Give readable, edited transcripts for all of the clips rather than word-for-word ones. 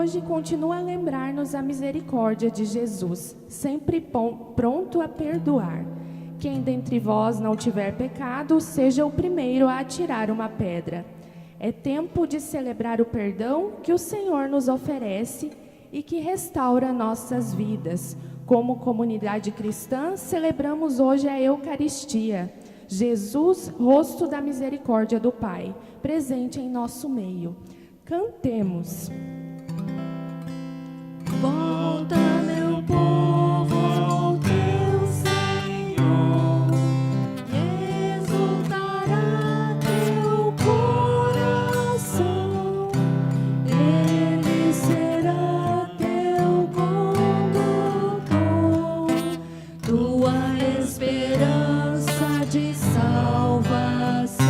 hoje continua a lembrar-nos a misericórdia de Jesus, sempre pronto a perdoar. Quem dentre vós não tiver pecado, seja o primeiro a atirar uma pedra. É tempo de celebrar o perdão que o Senhor nos oferece e que restaura nossas vidas. Como comunidade cristã, celebramos hoje a Eucaristia. Jesus, rosto da misericórdia do Pai, presente em nosso meio. Cantemos. Volta, meu povo, ao teu Senhor, e exultará teu coração. Ele será teu condutor, tua esperança de salvação,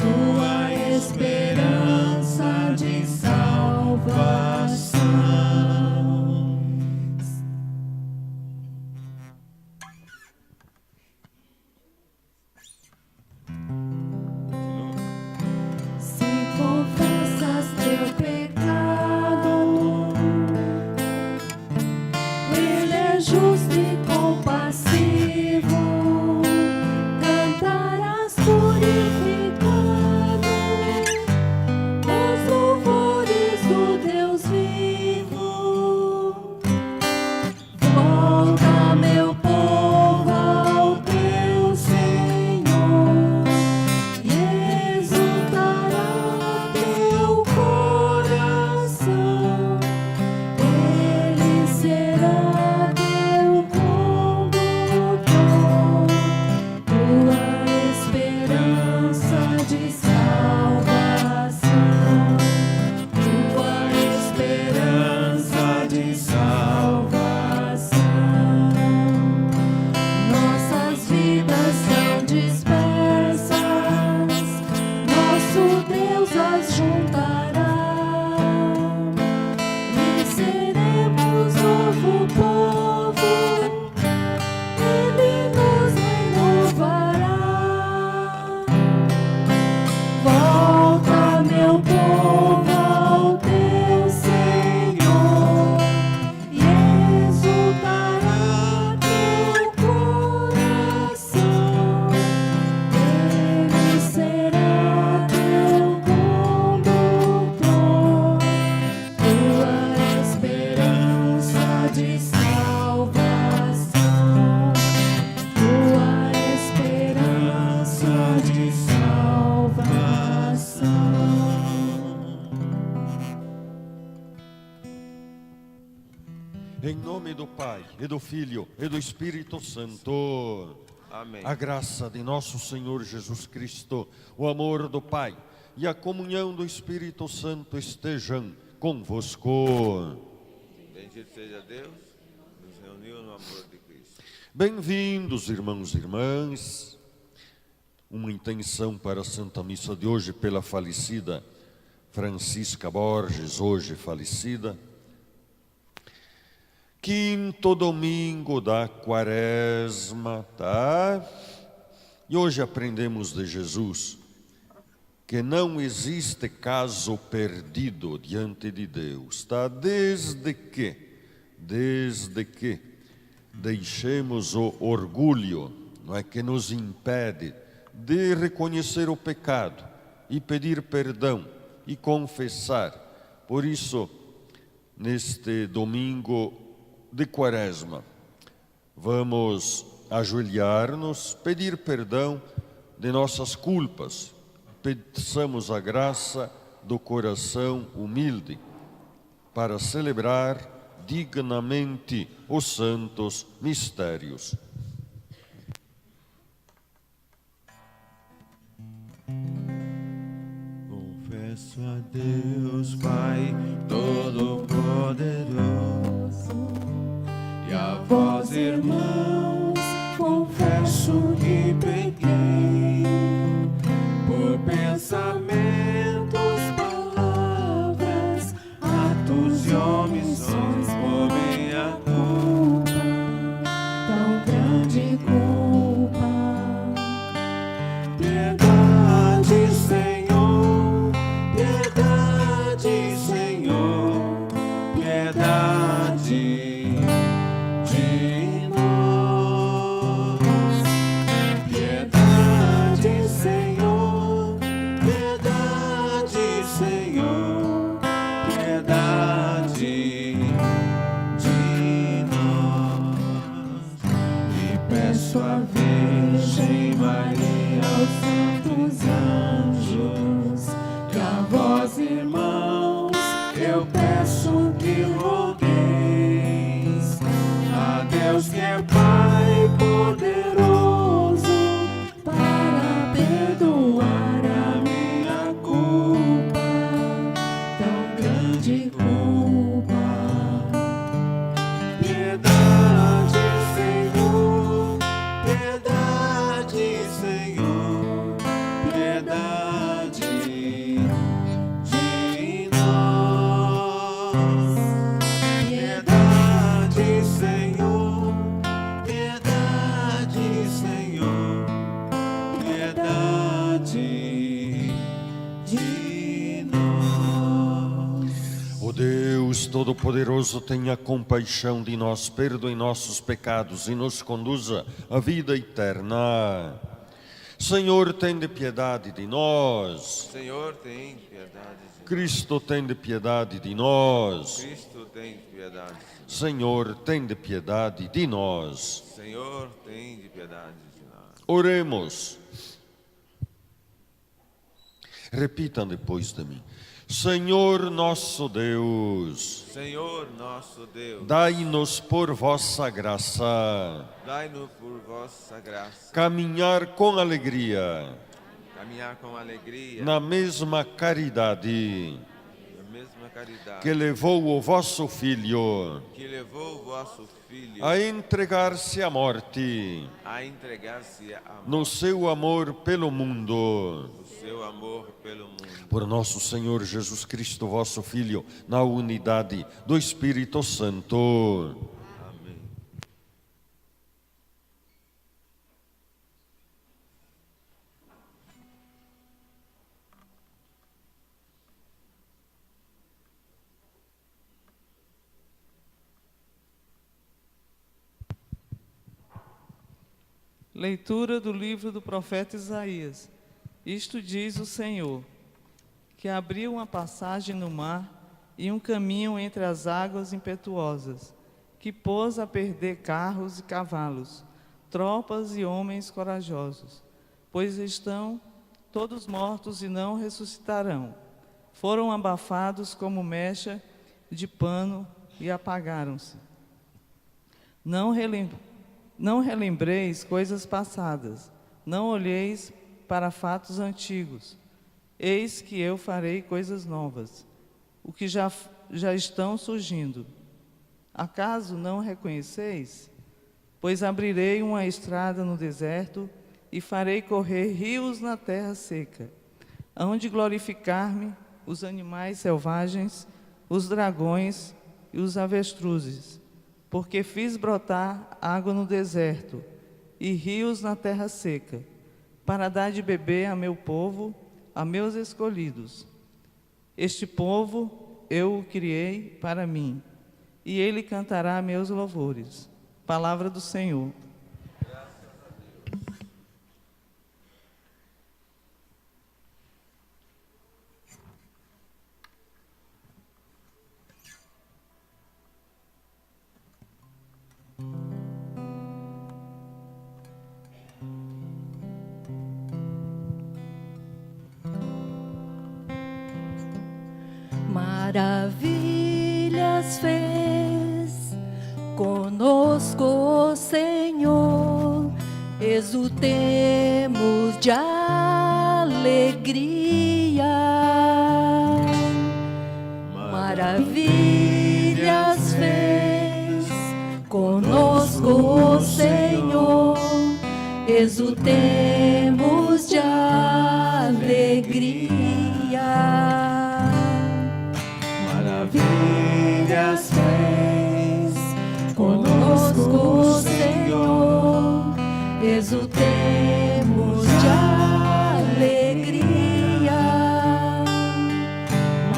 tua esperança de salvação. Se confessas teu pecado, Ele é justo e compassivo, cantarás purificado os louvores do Deus vivo. Volta, meu povo, ao teu Senhor, e exultará teu coração. Ele será teu condutor, tua esperança de salvação, tua esperança de salvação. Nossas vidas são dispersas, nosso Deus as juntará, e seremos novo povo, Ele nos renovará. Volta, meu povo, ao teu Senhor, e exultará teu coração. Ele será teu condutor, tua esperança de salvação, tua esperança de salvação. Em nome do Pai, e do Filho, e do Espírito Santo. Amém. A graça de nosso Senhor Jesus Cristo, o amor do Pai e a comunhão do Espírito Santo estejam convosco. Bendito seja Deus, nos reuniu no amor de Cristo. Bem-vindos, irmãos e irmãs. Uma intenção para a Santa Missa de hoje pela falecida Francisca Borges, hoje falecida. Quinto domingo da Quaresma, tá? E hoje aprendemos de Jesus que não existe caso perdido diante de Deus, tá? Desde que deixemos o orgulho, não é, que nos impede de reconhecer o pecado e pedir perdão e confessar. Por isso, neste domingo de Quaresma, vamos ajoelhar-nos, pedir perdão de nossas culpas. Peçamos a graça do coração humilde para celebrar dignamente os santos mistérios. Confesso a Deus, Pai Todo-Poderoso, e a vós, irmãos, confesso que pequei por pensamentos, palavras, atos e omissões, por minha culpa, tão grande culpa. Piedade, Senhor, piedade, Senhor. Deus que é Pai poderoso para perdoar a minha culpa, tão grande culpa. Piedade, Senhor, piedade, Senhor, piedade de nós. Piedade, Senhor, piedade, Senhor, piedade de nós. O Deus Todo-Poderoso, tenha compaixão de nós, perdoe nossos pecados e nos conduza à vida eterna. Senhor, tende piedade de nós. Senhor, tem piedade de nós. Cristo, tende piedade de nós. Cristo, tem piedade de nós. Senhor, tende piedade de nós. Senhor, tem piedade de nós. Oremos. Repitam depois de mim. Senhor nosso Deus, Senhor nosso Deus, dai-nos por vossa graça dai-nos por vossa graça caminhar com alegria caminhar com alegria na mesma caridade na mesma caridade que levou o vosso Filho que levou o vosso Filho a entregar-se à morte a entregar-se a no seu amor pelo mundo. o seu amor pelo mundo. Por nosso Senhor Jesus Cristo, vosso Filho, na unidade do Espírito Santo. Amém. Leitura do livro do profeta Isaías. Isto diz o Senhor, que abriu uma passagem no mar e um caminho entre as águas impetuosas, que pôs a perder carros e cavalos, tropas e homens corajosos, pois estão todos mortos e não ressuscitarão. Foram abafados como mecha de pano e apagaram-se. Não relembreis coisas passadas, não olheis para fatos antigos. Eis que eu farei coisas novas, o que já estão surgindo. Acaso não reconheceis? Pois abrirei uma estrada no deserto e farei correr rios na terra seca. Hão de glorificar-me os animais selvagens, os dragões e os avestruzes, porque fiz brotar água no deserto e rios na terra seca, para dar de beber a meu povo, a meus escolhidos. Este povo eu o criei para mim, e ele cantará meus louvores. Palavra do Senhor. Maravilhas fez conosco o Senhor, exultemos de alegria. Maravilhas fez conosco o Senhor, exultemos de alegria. Maravilhas fez conosco o Senhor, exultemos de alegria.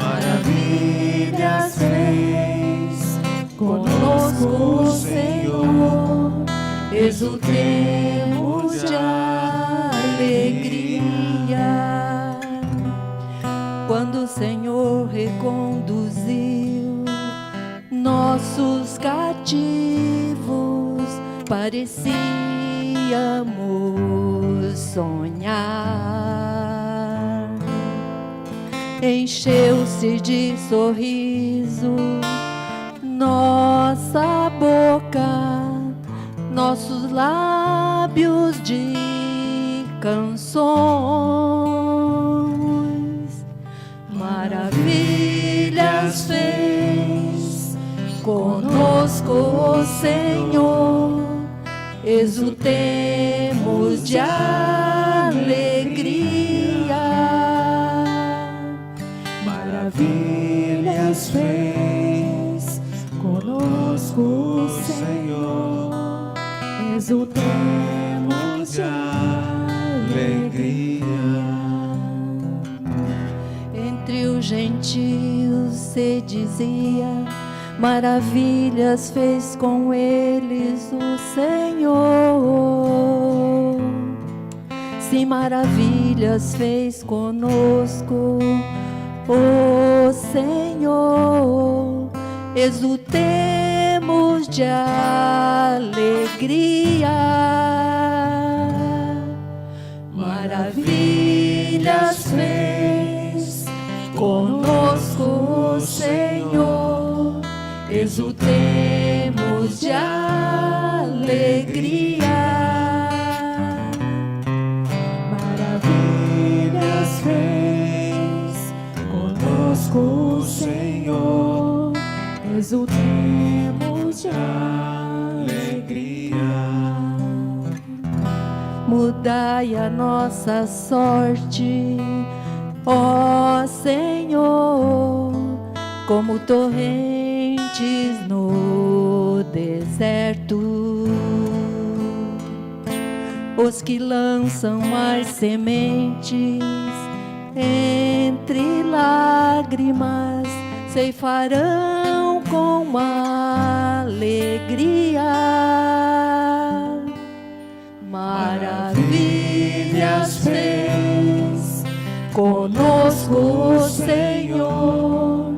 Maravilhas fez conosco o Senhor, exultemos de alegria. Quando o Senhor reconduziu nossos cativos, parecíamos sonhar. Encheu-se de sorriso nossa boca nossos lábios de canções. Maravilhas fez conosco o Senhor, exultemos de alegria. Maravilhas fez conosco o Senhor, exultemos de alegria. Entre os gentios se dizia, maravilhas fez com eles o Senhor. Se maravilhas fez conosco o Senhor, exultemos de alegria. Maravilhas fez conosco o Senhor, exultemos de alegria. Maravilhas fez conosco o Senhor, exultemos de alegria. Mudai a nossa sorte, ó Senhor, como torrentes no deserto. Os que lançam as sementes entre lágrimas ceifarão com alegria. Maravilhas fez conosco o Senhor,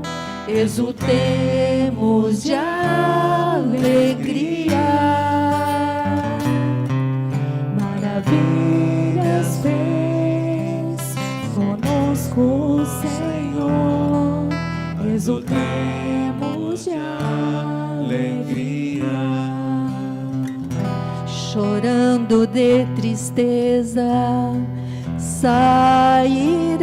exultemos de alegria. Maravilhas fez conosco o Senhor, exultemos de alegria. Chorando de tristeza sairão,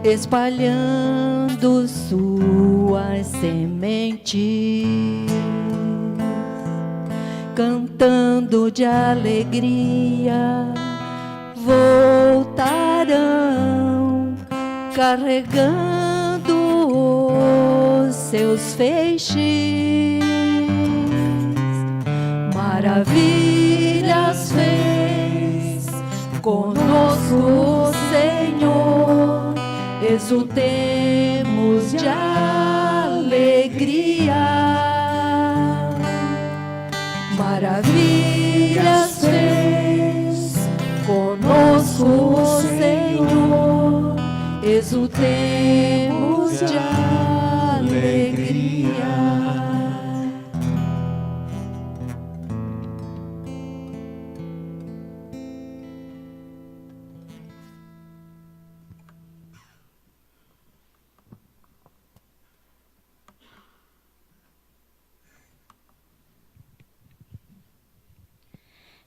espalhando suas sementes, cantando de alegria voltarão, carregando os seus feixes. Maravilhas fez conosco o Senhor, exultemos de alegria. Maravilhas fez conosco o Senhor, exultemos de alegria.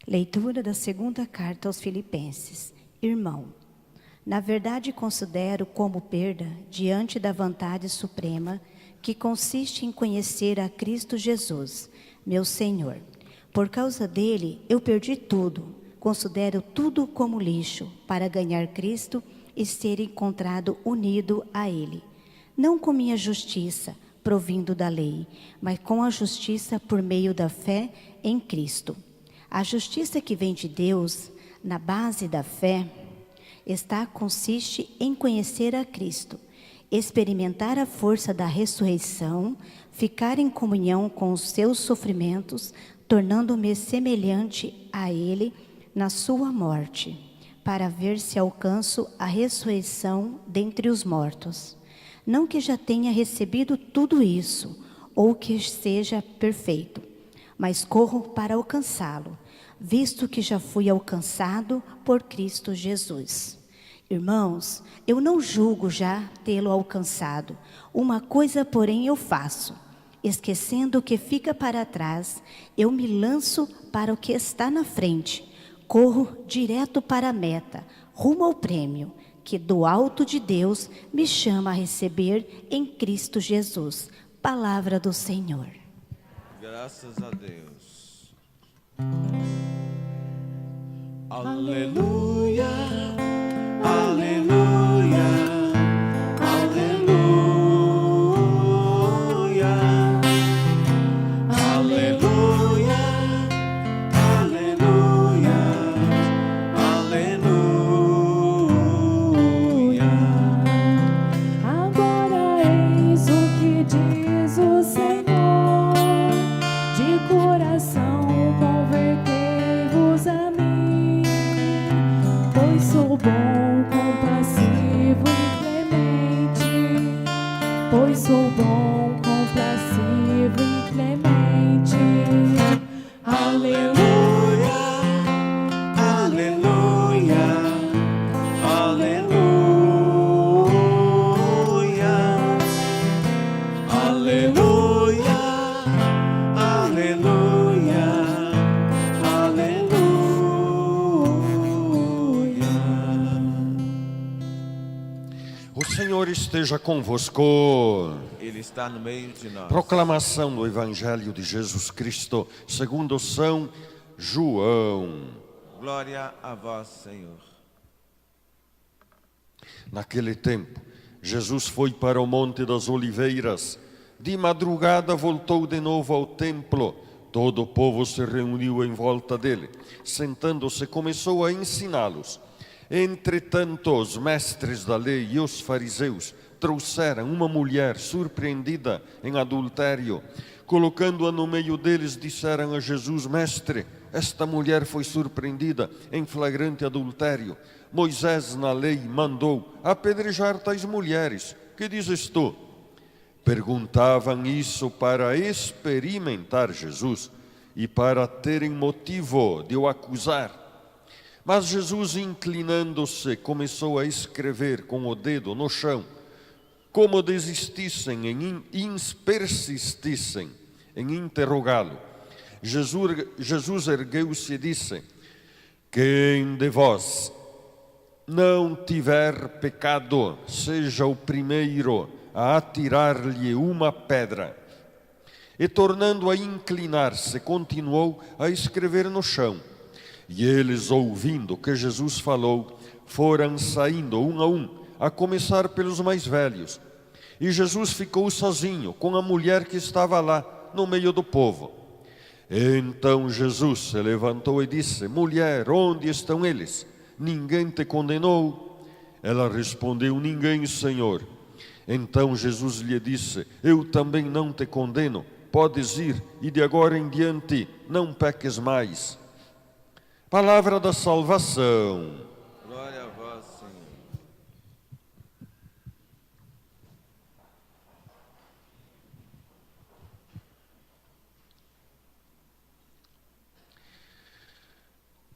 Leitura da segunda carta aos Filipenses. Irmão, na verdade considero como perda diante da vontade suprema que consiste em conhecer a Cristo Jesus, meu Senhor. Por causa dele eu perdi tudo, considero tudo como lixo para ganhar Cristo e ser encontrado unido a ele. Não com minha justiça, provindo da lei, mas com a justiça por meio da fé em Cristo. A justiça que vem de Deus, na base da fé, consiste em conhecer a Cristo, experimentar a força da ressurreição, ficar em comunhão com os seus sofrimentos, tornando-me semelhante a Ele na sua morte, para ver se alcanço a ressurreição dentre os mortos. Não que já tenha recebido tudo isso, ou que seja perfeito, mas corro para alcançá-lo, visto que já fui alcançado por Cristo Jesus. Irmãos, eu não julgo já tê-lo alcançado. Uma coisa, porém, eu faço, Esquecendo o que fica para trás, eu me lanço para o que está na frente. Corro direto para a meta, rumo ao prêmio, que do alto de Deus me chama a receber em Cristo Jesus. Palavra do Senhor. Graças a Deus. Aleluia, aleluia, aleluia, aleluia, aleluia, aleluia. Agora eis o que diz o Senhor, de coração convertei-vos a mim, pois sou bom, compassivo e clemente, pois sou bom, compassivo e clemente. Aleluia, aleluia, aleluia, aleluia, aleluia, aleluia. O Senhor esteja convosco. Ele está no meio de nós. Proclamação do Evangelho de Jesus Cristo, segundo São João. Glória a vós, Senhor. Naquele tempo, Jesus foi para o Monte das Oliveiras. De madrugada voltou de novo ao templo. Todo o povo se reuniu em volta dele. Sentando-se, começou a ensiná-los. Entretanto, os mestres da lei e os fariseus trouxeram uma mulher surpreendida em adultério. Colocando-a no meio deles, disseram a Jesus: Mestre, esta mulher foi surpreendida em flagrante adultério. Moisés na lei mandou apedrejar tais mulheres. Que dizes tu? Perguntavam isso para experimentar Jesus e para terem motivo de o acusar. Mas Jesus, inclinando-se, começou a escrever com o dedo no chão. Como desistissem, persistissem em interrogá-lo. Jesus ergueu-se e disse: Quem de vós não tiver pecado, seja o primeiro a atirar-lhe uma pedra. E tornando a inclinar-se, continuou a escrever no chão. E eles, ouvindo que Jesus falou, foram saindo um, a começar pelos mais velhos. E Jesus ficou sozinho com a mulher que estava lá no meio do povo. Então Jesus se levantou e disse: Mulher, onde estão eles? Ninguém te condenou? Ela respondeu: Ninguém, Senhor. Então Jesus lhe disse: Eu também não te condeno. Podes ir e de agora em diante não peques mais. Palavra da salvação. Glória a vós, Senhor.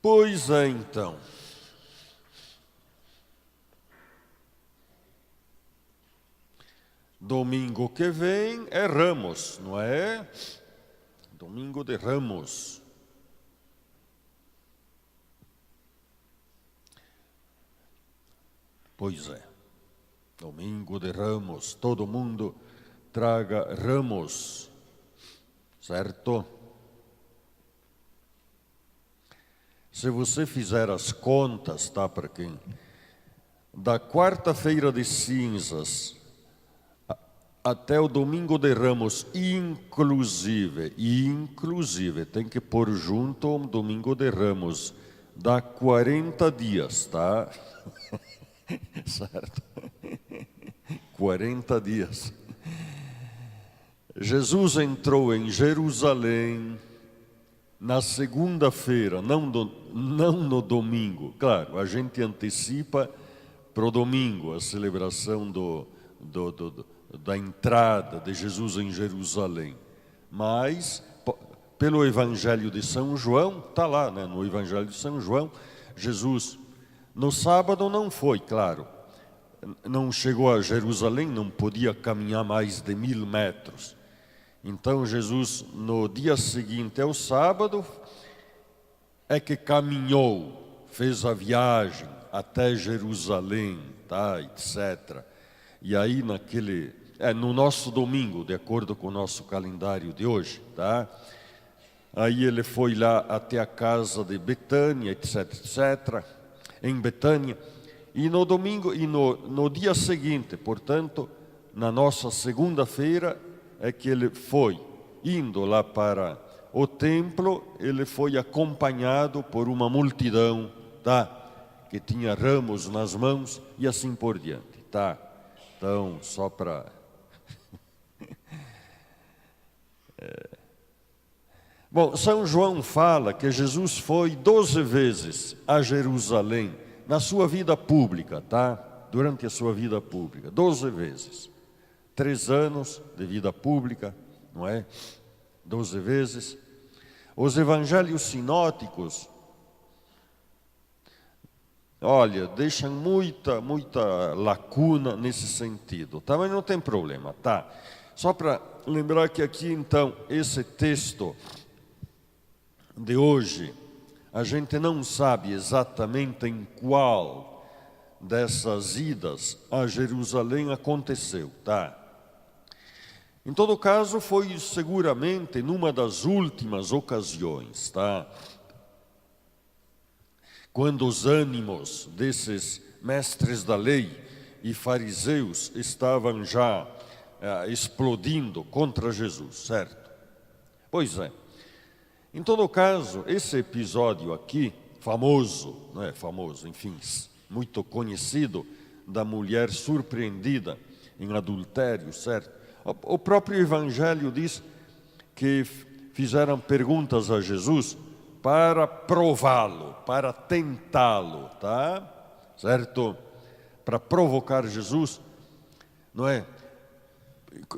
Pois é, então. Domingo que vem é Ramos, não é? Domingo de Ramos. Pois é, domingo de Ramos, todo mundo traga ramos, certo? Se você fizer as contas, tá, para quem? Da quarta-feira de cinzas até o domingo de Ramos, inclusive, tem que pôr junto o domingo de Ramos, dá 40 dias, tá? Certo? 40 dias. Jesus entrou em Jerusalém na segunda-feira, não no domingo. Claro, a gente antecipa para o domingo a celebração da entrada de Jesus em Jerusalém. Mas, pelo Evangelho de São João, está lá, né? No Evangelho de São João, Jesus, no sábado não foi, claro. Não chegou a Jerusalém, não podia caminhar mais de 1000 metros. Então Jesus, no dia seguinte ao sábado, é que caminhou, fez a viagem até Jerusalém, tá, etc. E aí no nosso domingo, de acordo com o nosso calendário de hoje, tá? Aí ele foi lá até a casa de Betânia, etc, etc, em Betânia. E no domingo, no dia seguinte, portanto, na nossa segunda-feira, é que ele foi, indo lá para o templo, ele foi acompanhado por uma multidão, tá? Que tinha ramos nas mãos e assim por diante, tá? Então, só para... Bom, São João fala que Jesus foi 12 vezes a Jerusalém na sua vida pública, tá? Durante a sua vida pública, 12 vezes. 3 anos de vida pública, não é? 12 vezes. Os evangelhos sinóticos, olha, deixam muita lacuna nesse sentido, tá? Mas não tem problema, tá? Só para lembrar que aqui, então, esse texto de hoje, a gente não sabe exatamente em qual dessas idas a Jerusalém aconteceu, tá? Em todo caso, foi seguramente numa das últimas ocasiões, tá? Quando os ânimos desses mestres da lei e fariseus estavam já explodindo contra Jesus, certo? Pois é. Em todo caso, esse episódio aqui, famoso, não é famoso, enfim, muito conhecido, da mulher surpreendida em adultério, certo? O próprio Evangelho diz que fizeram perguntas a Jesus para prová-lo, para tentá-lo, tá? Certo? Para provocar Jesus, não é?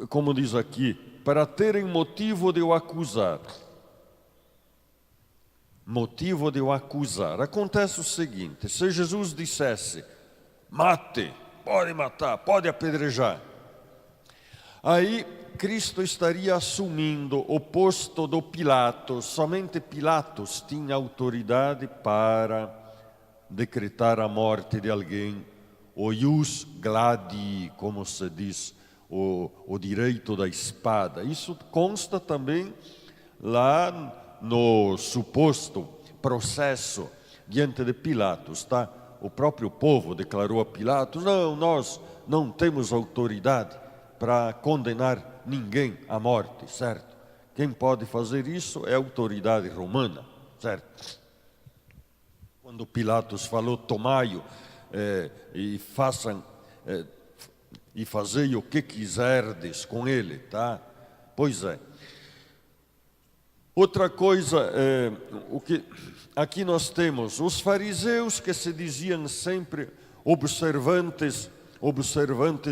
Como diz aqui, para terem motivo de o acusar. Motivo de o acusar. Acontece o seguinte: se Jesus dissesse, mate, pode matar, pode apedrejar, aí Cristo estaria assumindo o posto do Pilatos. Somente Pilatos tinha autoridade para decretar a morte de alguém, o ius gladi, como se diz, o direito da espada. Isso consta também lá no suposto processo diante de Pilatos, tá? O próprio povo declarou a Pilatos: não, nós não temos autoridade para condenar ninguém à morte, certo? Quem pode fazer isso é a autoridade romana, certo? Quando Pilatos falou, tomai-o e fazei o que quiserdes com ele, tá? Pois é. Outra coisa, aqui nós temos os fariseus que se diziam sempre observantes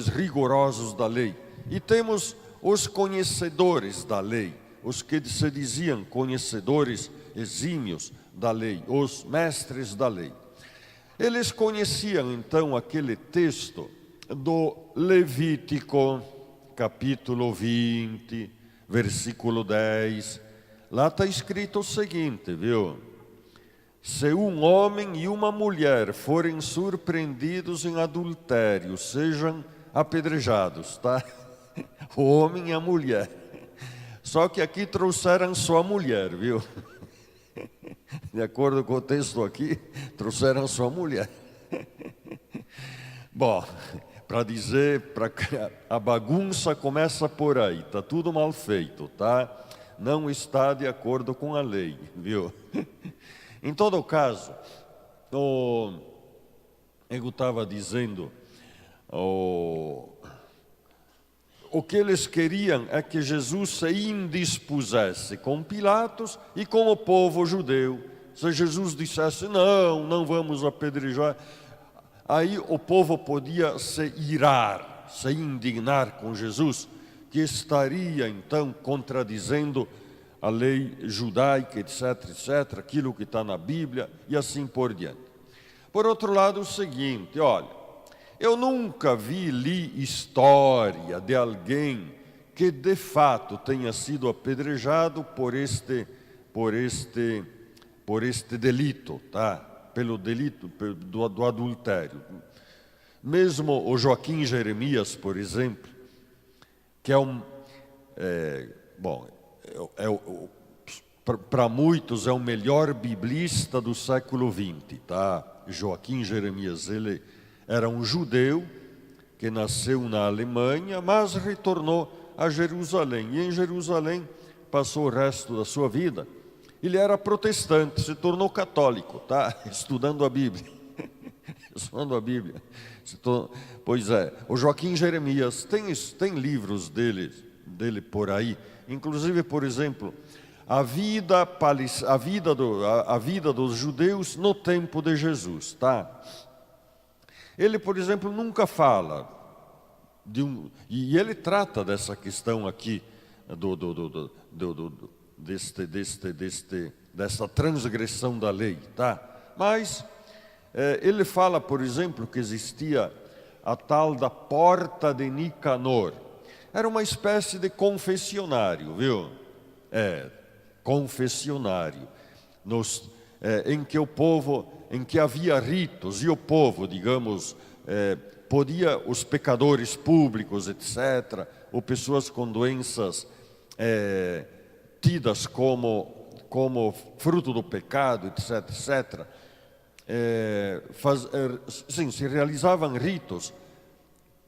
rigorosos da lei. E temos os conhecedores da lei, os que se diziam conhecedores exímios da lei, os mestres da lei. Eles conheciam então aquele texto do Levítico, capítulo 20, versículo 10. Lá está escrito o seguinte, viu? Se um homem e uma mulher forem surpreendidos em adultério, sejam apedrejados, tá? O homem e a mulher. Só que aqui trouxeram só a mulher, viu? De acordo com o texto aqui, trouxeram só a mulher. Bom, para dizer, a bagunça começa por aí, tá tudo mal feito, tá? Não está de acordo com a lei, viu? Em todo caso, eu estava dizendo, o que eles queriam é que Jesus se indispusesse com Pilatos e com o povo judeu. Se Jesus dissesse, não vamos apedrejar, aí o povo podia se irar, se indignar com Jesus, que estaria então contradizendo a lei judaica, etc, etc, aquilo que está na Bíblia e assim por diante. Por outro lado, o seguinte, olha, eu nunca li história de alguém que de fato tenha sido apedrejado por este delito, tá? Pelo delito do adultério. Mesmo o Joaquim Jeremias, por exemplo, que para muitos é o melhor biblista do século XX, tá? Joaquim Jeremias, ele era um judeu que nasceu na Alemanha, mas retornou a Jerusalém. E em Jerusalém passou o resto da sua vida. Ele era protestante, se tornou católico, tá? Estudando a Bíblia. Estudando a Bíblia. Pois é, o Joaquim Jeremias, tem livros dele por aí. Inclusive, por exemplo, a vida dos judeus no tempo de Jesus, tá? Ele, por exemplo, nunca fala e ele trata dessa questão aqui dessa transgressão da lei, tá? Mas ele fala, por exemplo, que existia a tal da porta de Nicanor. Era uma espécie de confessionário, viu? Confessionário, em que havia ritos e o povo, digamos, podia, os pecadores públicos, etc., ou pessoas com doenças tidas como fruto do pecado, etc., se realizavam ritos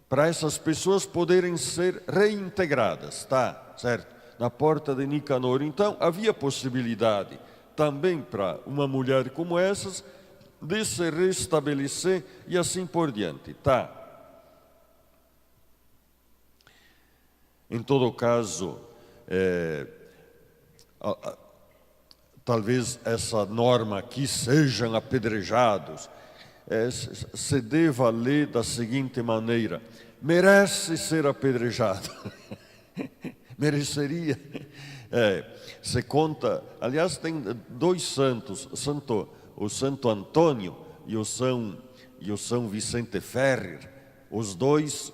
para essas pessoas poderem ser reintegradas, tá? Certo? Na porta de Nicanor. Então, havia possibilidade também para uma mulher como essas de se restabelecer e assim por diante, tá? Em todo caso, talvez essa norma aqui, sejam apedrejados, se deva ler da seguinte maneira: merece ser apedrejado. Mereceria. Se conta, aliás, tem dois santos, o Santo Antônio e o São Vicente Ferrer. Os dois,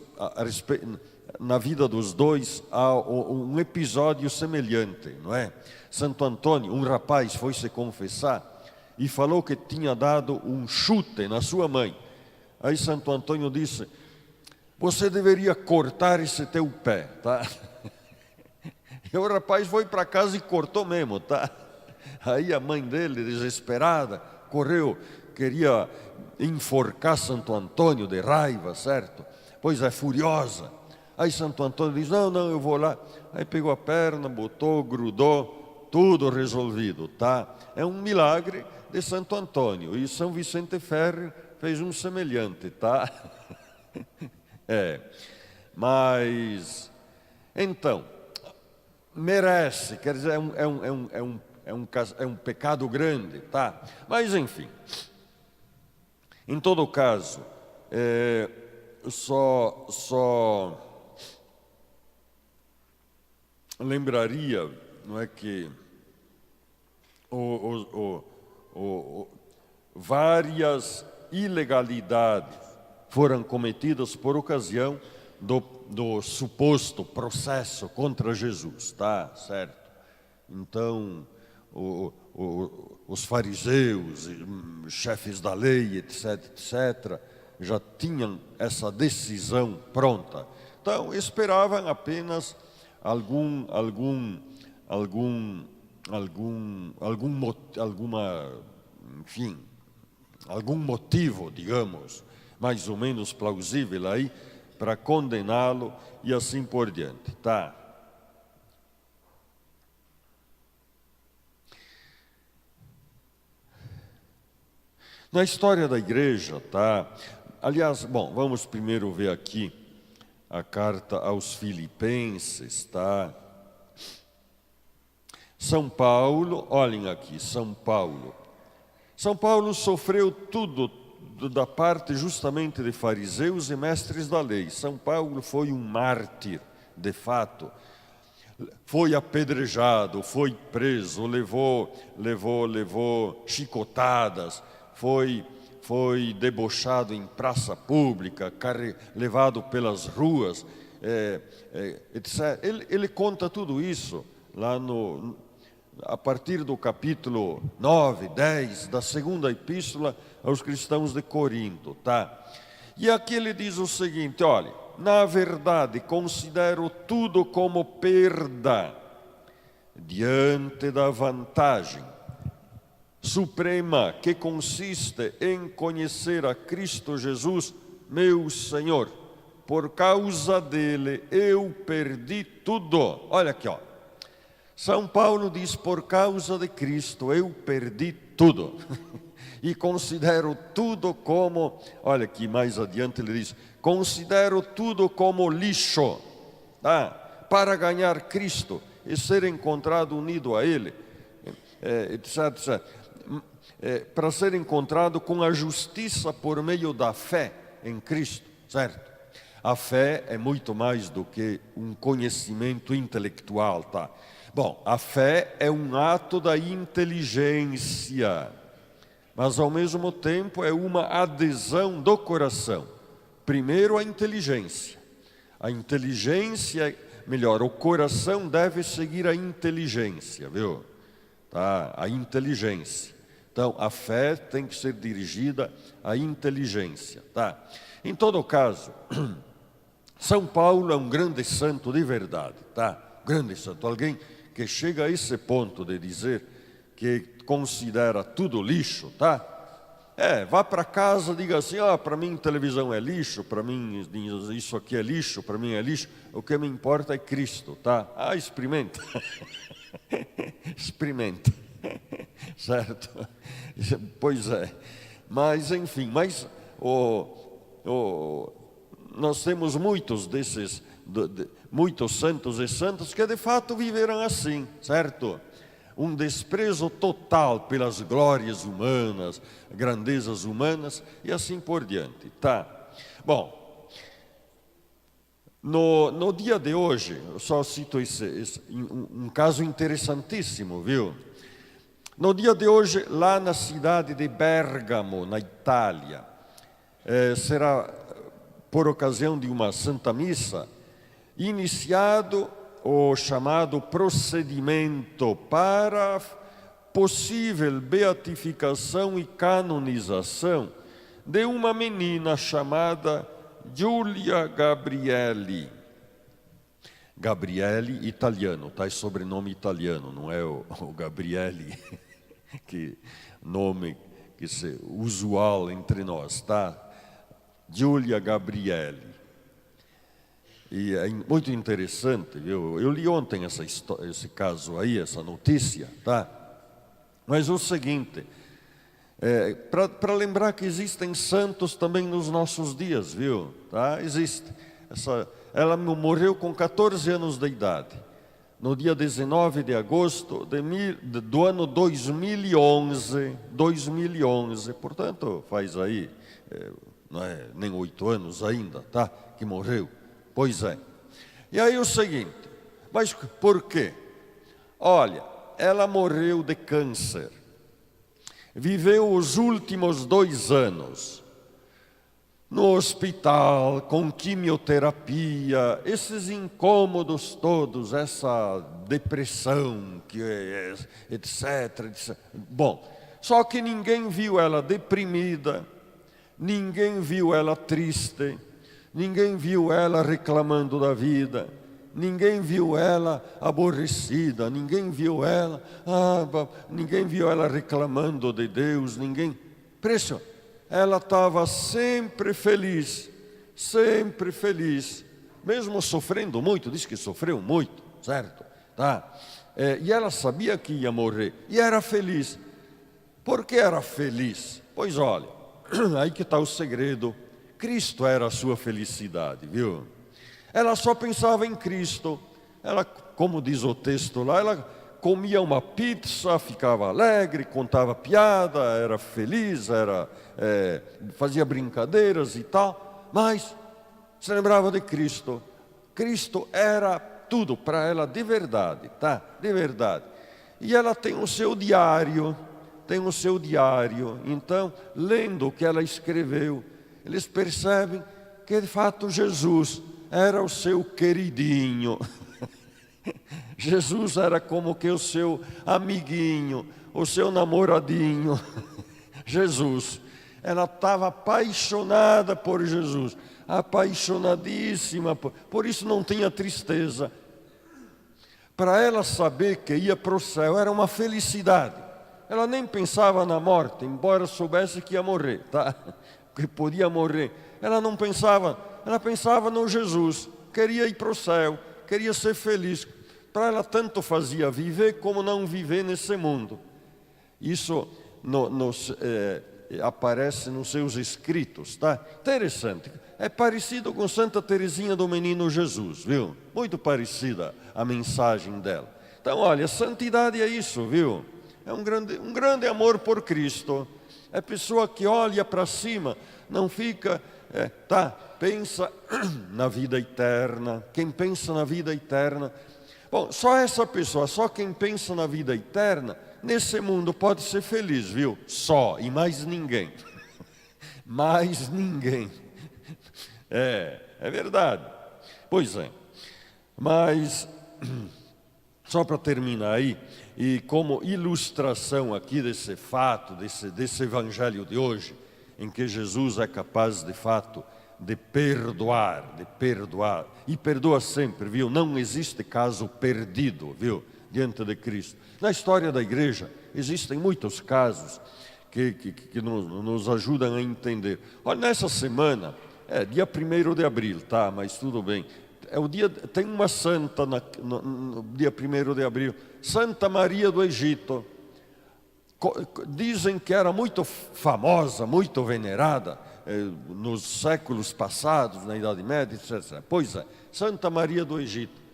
na vida dos dois há um episódio semelhante, não é? Santo Antônio, um rapaz foi se confessar e falou que tinha dado um chute na sua mãe. Aí Santo Antônio disse: você deveria cortar esse teu pé, tá? E o rapaz foi para casa e cortou mesmo, tá? Aí a mãe dele, desesperada, correu, queria enforcar Santo Antônio de raiva, certo? Pois é, furiosa. Aí Santo Antônio diz: não, eu vou lá. Aí pegou a perna, botou, grudou, tudo resolvido, tá? É um milagre de Santo Antônio. E São Vicente Ferrer fez um semelhante, tá? Mas, então, merece, quer dizer, é um pecado grande, tá? Mas, enfim, em todo caso, só lembraria, não é, que várias ilegalidades foram cometidas por ocasião do suposto processo contra Jesus, tá certo? Então, os fariseus, chefes da lei, etc., já tinham essa decisão pronta. Então, esperavam apenas algum motivo, digamos, mais ou menos plausível aí, para condená-lo e assim por diante, tá? Na história da igreja, tá? Aliás, bom, vamos primeiro ver aqui a carta aos Filipenses, tá? São Paulo, olhem aqui, São Paulo sofreu tudo da parte justamente de fariseus e mestres da lei. São Paulo foi um mártir, de fato. Foi apedrejado, foi preso, levou chicotadas, foi debochado em praça pública, levado pelas ruas. etc. Ele conta tudo isso lá a partir do capítulo 9, 10 da segunda epístola aos cristãos de Corinto, tá? E aqui ele diz o seguinte, olha, na verdade considero tudo como perda diante da vantagem suprema que consiste em conhecer a Cristo Jesus, meu Senhor. Por causa dele eu perdi tudo. Olha aqui, ó. São Paulo diz, por causa de Cristo eu perdi tudo. E considero tudo como, olha aqui mais adiante ele diz, considero tudo como lixo, tá? Para ganhar Cristo e ser encontrado unido a Ele, etc. Para ser encontrado com a justiça por meio da fé em Cristo, certo? A fé é muito mais do que um conhecimento intelectual, tá? Bom, a fé é um ato da inteligência, mas ao mesmo tempo é uma adesão do coração. Primeiro a inteligência. A inteligência, melhor, o coração deve seguir a inteligência, viu? Tá? A inteligência. Então, a fé tem que ser dirigida à inteligência, tá? Em todo caso, São Paulo é um grande santo de verdade, tá? Grande santo, alguém que chega a esse ponto de dizer que considera tudo lixo, tá? Vá para casa, diga assim, para mim televisão é lixo, para mim isso aqui é lixo, para mim é lixo, o que me importa é Cristo, tá? Experimenta. Experimenta. Certo? Pois é. Mas, enfim, nós temos muitos desses, muitos santos e santas que de fato viveram assim, certo? Um desprezo total pelas glórias humanas, grandezas humanas e assim por diante, tá? Bom, no dia de hoje, eu só cito um caso interessantíssimo, viu? No dia de hoje, lá na cidade de Bérgamo, na Itália, será, por ocasião de uma Santa Missa, iniciado o chamado procedimento para possível beatificação e canonização de uma menina chamada Giulia Gabrielli. Gabrielli italiano, tá? É sobrenome italiano, não é o Gabrielli, que nome que é usual entre nós, tá? Giulia Gabrielli. E é muito interessante, viu? Eu li ontem esse caso aí, essa notícia, tá? Mas o seguinte, para lembrar que existem santos também nos nossos dias, viu? Tá? Existe. Ela morreu com 14 anos de idade, no dia 19 de agosto do ano 2011, portanto faz aí, não é nem 8 anos ainda, tá? Que morreu. Pois é. E aí o seguinte, mas por quê? Olha, ela morreu de câncer. Viveu os últimos 2 anos no hospital, com quimioterapia, esses incômodos todos, essa depressão, etc. Bom, só que ninguém viu ela deprimida, ninguém viu ela triste, ninguém viu ela reclamando da vida, ninguém viu ela aborrecida, ninguém viu ela reclamando de Deus, Preço, ela estava sempre feliz, mesmo sofrendo muito, diz que sofreu muito, certo? Tá? E ela sabia que ia morrer, e era feliz. Por que era feliz? Pois olha, aí que está o segredo. Cristo era a sua felicidade, viu? Ela só pensava em Cristo. Ela, como diz o texto lá, ela comia uma pizza, ficava alegre, contava piada, era feliz, fazia brincadeiras e tal, mas se lembrava de Cristo. Cristo era tudo para ela de verdade, tá? De verdade. E ela tem o seu diário, então, lendo o que ela escreveu, eles percebem que de fato Jesus era o seu queridinho. Jesus era como que o seu amiguinho, o seu namoradinho. Jesus. Ela estava apaixonada por Jesus, apaixonadíssima, por isso não tinha tristeza. Para ela saber que ia para o céu era uma felicidade. Ela nem pensava na morte, embora soubesse que ia morrer, tá? Que podia morrer. Ela não pensava, ela pensava no Jesus, queria ir para o céu, queria ser feliz. Para ela tanto fazia viver como não viver nesse mundo. Isso aparece nos seus escritos, tá? Interessante. É parecido com Santa Teresinha do Menino Jesus, viu? Muito parecida a mensagem dela. Então, olha, santidade é isso, viu? É um grande amor por Cristo. É pessoa que olha para cima, não fica, pensa na vida eterna. Quem pensa na vida eterna, bom, só essa pessoa, só quem pensa na vida eterna, nesse mundo pode ser feliz, viu? Só, e mais ninguém. Mais ninguém. É verdade. Pois é. Mas, só para terminar aí, e como ilustração aqui desse fato, desse evangelho de hoje, em que Jesus é capaz de fato de perdoar, e perdoa sempre, viu? Não existe caso perdido, viu? Diante de Cristo. Na história da igreja existem muitos casos que nos ajudam a entender. Olha, nessa semana, dia 1º de abril, tá? Mas tudo bem. Tem uma santa no dia 1º de abril, Santa Maria do Egito. Dizem que era muito famosa, muito venerada nos séculos passados, na Idade Média, etc. Pois é, Santa Maria do Egito.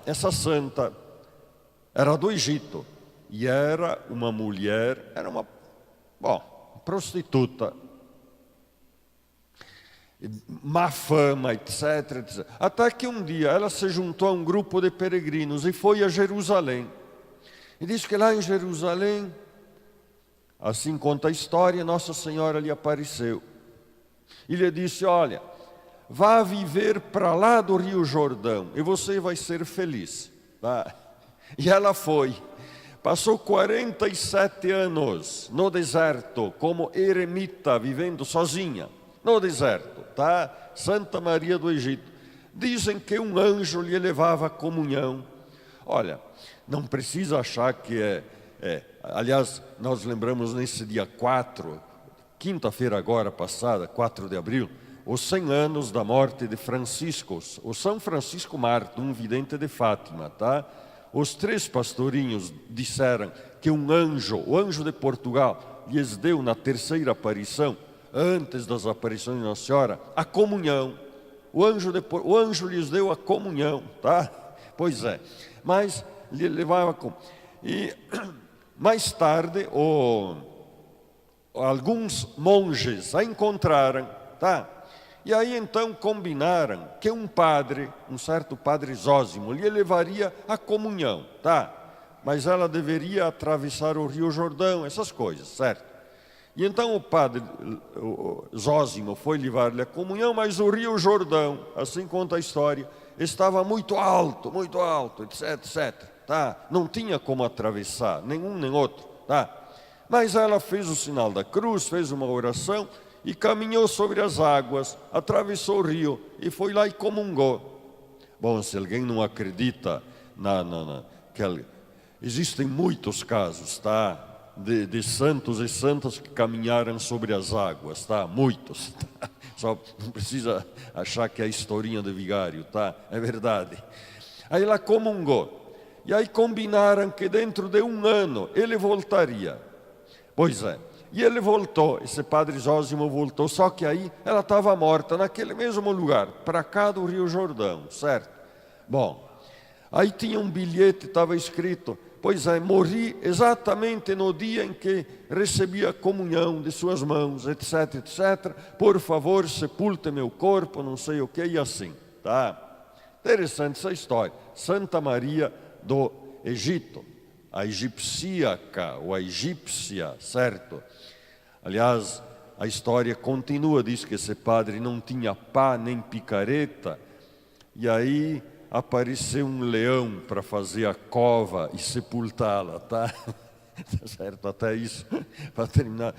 Essa santa era do Egito e era uma mulher, era uma prostituta, má fama, etc. Até que um dia ela se juntou a um grupo de peregrinos e foi a Jerusalém. E diz que lá em Jerusalém, assim conta a história, Nossa Senhora lhe apareceu. E lhe disse, olha, vá viver para lá do Rio Jordão e você vai ser feliz. Tá? E ela foi. Passou 47 anos no deserto, como eremita, vivendo sozinha, no deserto, tá? Santa Maria do Egito. Dizem que um anjo lhe levava a comunhão. Olha, não precisa achar que aliás, nós lembramos nesse dia 4, quinta-feira agora passada, 4 de abril, os 100 anos da morte de Francisco, o São Francisco Mártir, um vidente de Fátima, tá? Os 3 pastorinhos disseram que um anjo, o anjo de Portugal, lhes deu na 3ª aparição, antes das aparições de Nossa Senhora, a comunhão. O anjo lhes deu a comunhão, tá? Pois é, mas lhe levava e mais tarde alguns monges a encontraram, tá? E aí então combinaram que um certo padre Zósimo, lhe levaria a comunhão, tá? Mas ela deveria atravessar o Rio Jordão, essas coisas, certo? E então o padre Zósimo foi levar-lhe a comunhão, mas o Rio Jordão, assim conta a história, estava muito alto, etc, etc, tá? Não tinha como atravessar, nenhum nem outro, tá? Mas ela fez o sinal da cruz, fez uma oração e caminhou sobre as águas, atravessou o rio e foi lá e comungou. Bom, se alguém não acredita existem muitos casos, tá? De santos e santas que caminharam sobre as águas, tá? Muitos. Tá? Só não precisa achar que é a historinha do vigário, tá? É verdade. Aí ela comungou. E aí combinaram que dentro de 1 ano ele voltaria. Pois é. E ele voltou, esse padre Zósimo voltou, só que aí ela estava morta naquele mesmo lugar, para cá do Rio Jordão, certo? Bom, aí tinha um bilhete, estava escrito, pois é, morri exatamente no dia em que recebi a comunhão de suas mãos, etc, etc. Por favor, sepulte meu corpo, não sei o que, e assim, tá? Interessante essa história. Santa Maria do Egito, a egipsíaca, ou a egípcia, certo? Aliás, a história continua, diz que esse padre não tinha pá nem picareta, e aí apareceu um leão para fazer a cova e sepultá-la, tá? Tá certo, até isso, para terminar,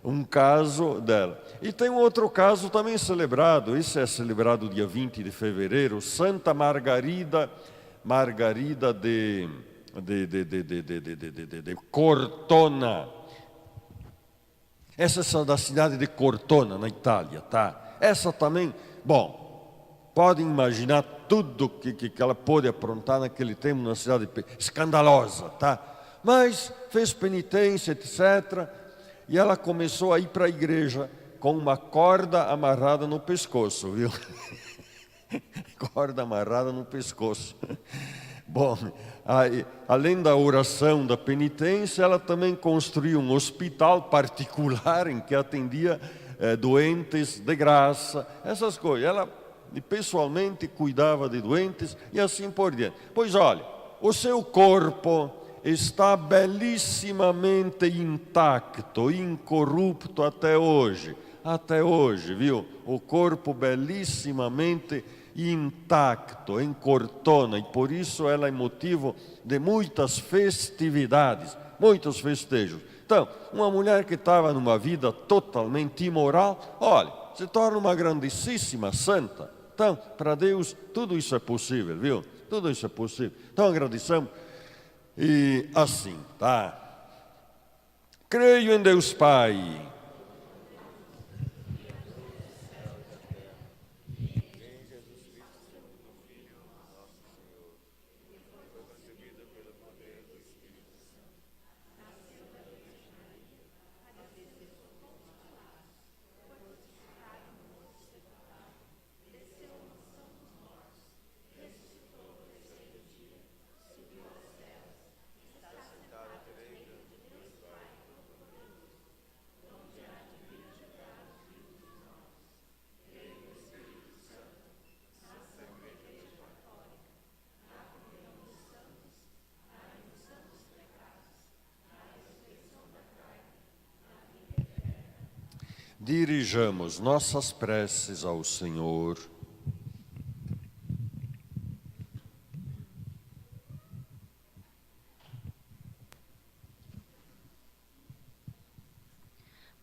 um caso dela. E tem um outro caso também celebrado, esse é celebrado dia 20 de fevereiro, Santa Margarida de Cortona. Essa é da cidade de Cortona, na Itália, tá? Essa também, bom, podem imaginar tudo que ela pôde aprontar naquele tempo, numa cidade escandalosa, tá? Mas fez penitência, etc. E ela começou a ir para a igreja com uma corda amarrada no pescoço, viu? Corda amarrada no pescoço. Bom, aí, além da oração da penitência, ela também construiu um hospital particular em que atendia doentes de graça, essas coisas. Ela pessoalmente cuidava de doentes e assim por diante. Pois olha, o seu corpo está belíssimamente intacto, incorrupto até hoje, viu? O corpo belíssimamente intacto, em Cortona, e por isso ela é motivo de muitas festividades, muitos festejos. Então, uma mulher que estava numa vida totalmente imoral, olha, se torna uma grandíssima santa. Então, para Deus, tudo isso é possível, viu? Tudo isso é possível. Então, agradecemos. E assim, tá? Creio em Deus Pai, dirijamos nossas preces ao Senhor.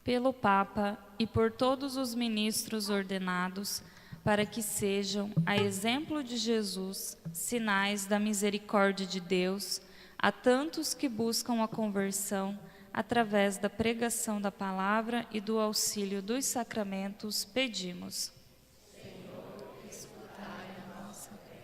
Pelo Papa e por todos os ministros ordenados, para que sejam, a exemplo de Jesus, sinais da misericórdia de Deus, a tantos que buscam a conversão, através da pregação da palavra e do auxílio dos sacramentos, pedimos. Senhor, escutai a nossa prece.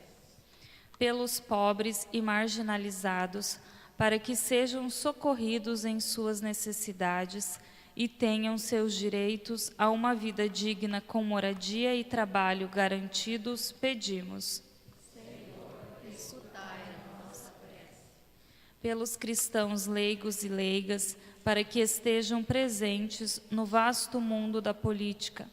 Pelos pobres e marginalizados, para que sejam socorridos em suas necessidades e tenham seus direitos a uma vida digna com moradia e trabalho garantidos, pedimos. Senhor, escutai a nossa prece. Pelos cristãos leigos e leigas, para que estejam presentes no vasto mundo da política,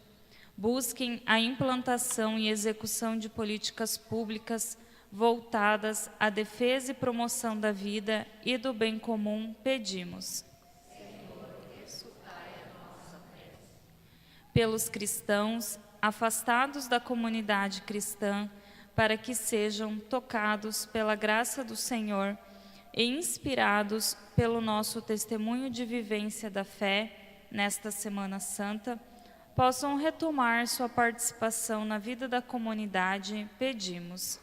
busquem a implantação e execução de políticas públicas voltadas à defesa e promoção da vida e do bem comum, pedimos. Pelos cristãos afastados da comunidade cristã, para que sejam tocados pela graça do Senhor e inspirados pelo nosso testemunho de vivência da fé nesta Semana Santa, possam retomar sua participação na vida da comunidade, pedimos.